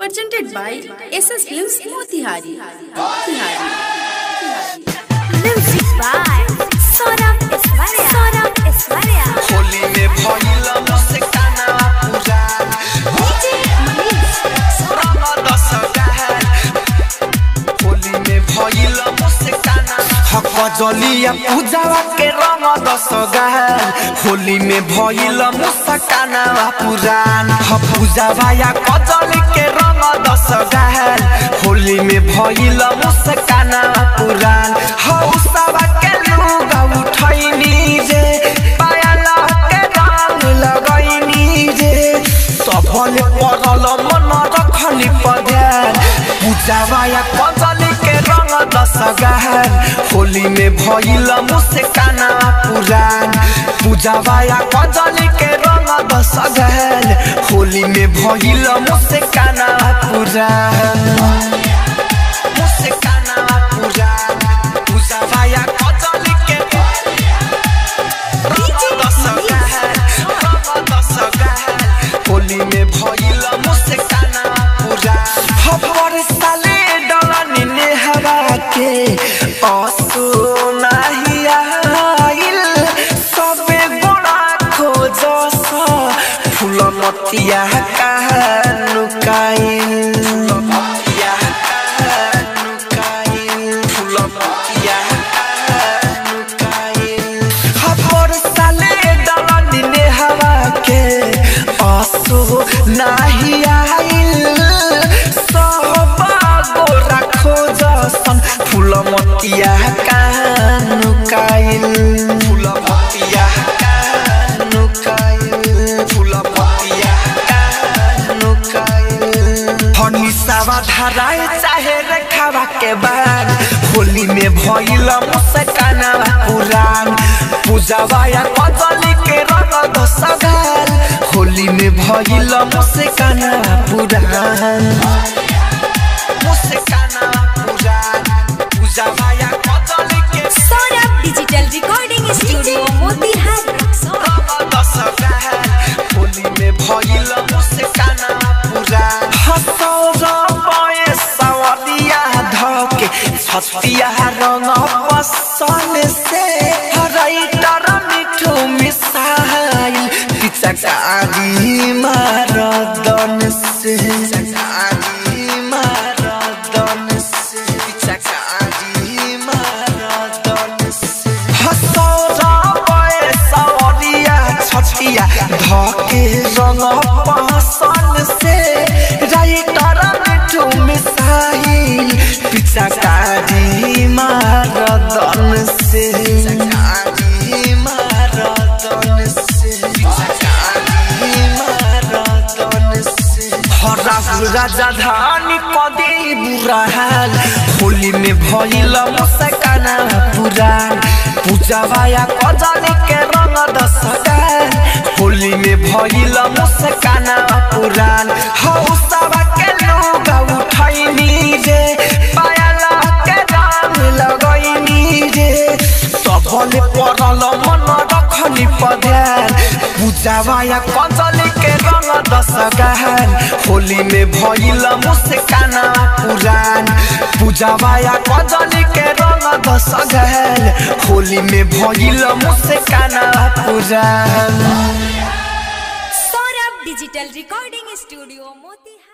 presented by SS Films Motihari. Music by Saurabh Iswaria. Holi में भइल मुस्काना पूरा DJ Manish रंग दसगार होली में भइल मुस्काना हक जलिया पूजावा के रंग दसगार होली में भइल मुस्काना पुरान ह पूजावा या कजल के रंग दसगार होली में भइल मुस्काना पुरान ह उसवा के लुगा उठैनी रे पायला के रंग लगैनी रे सबले परल मन रखली पध्यान पूजावा या कजल के रंग दसगार होली में भइल मुस्काना पुरान पूजावा या कजल के रंग दसगार होली में भइल मुस्काना पुरान मुस्काना पुरान पूजावा या कजल के रंग दसगार होली में भइल मुस्काना पुरान खबर साले डलनी ने हवा के आंसू नहीं आइल सबे गोड़ा खोजस फूल मतिया नुकाइल खबर साले डलनी ने हवा के आंसू नहीं आइल फुलमतिया कानुकाइल फुलमतिया कानुकाइल फुलमतिया कानुकाइल हनिसावा धराए चाहे रेखावा के बाद होली में भइल मुस्काना पुरान पूजावा या कजली के रंग दसगार होली में भइल मुस्काना पुरान मुस्काना पुरान पूजावा या कजली के Saurabh Digital Recording Studio Motihari दसगार Holi में भइल मुस्काना पुरान हसौरा पाए सवरिया धके छतिया रंग पसन से हराइटर मिठू मिसाइल पिचकारी मारदन से पिचकारी मारदन से पिचकारी मारदन से हसौरा पाए सवरिया छतिया धके रंग पसन से राइटर मिठू मिसाइल पिचकारी मारदन से पिचकारी मारदन से पिचकारी मारदन से हराहुल राजधानी कदी बुरा हाल होली में भइल मुस्काना पुरान पूजावा या कजली के रंग दसगार होली में भइल मुस्काना पुरान हौसवा के लुगा उठैनी रे पायला के रंग लगैनी रे सबले परल मन रखली पध्यान पूजावा या कजली के रंग दसगार होली में भइल मुस्काना पुरान पूजावा या कजली के रंग दसगार होली में भइल मुस्काना पुरान Saurabh Digital Recording Studio Motihari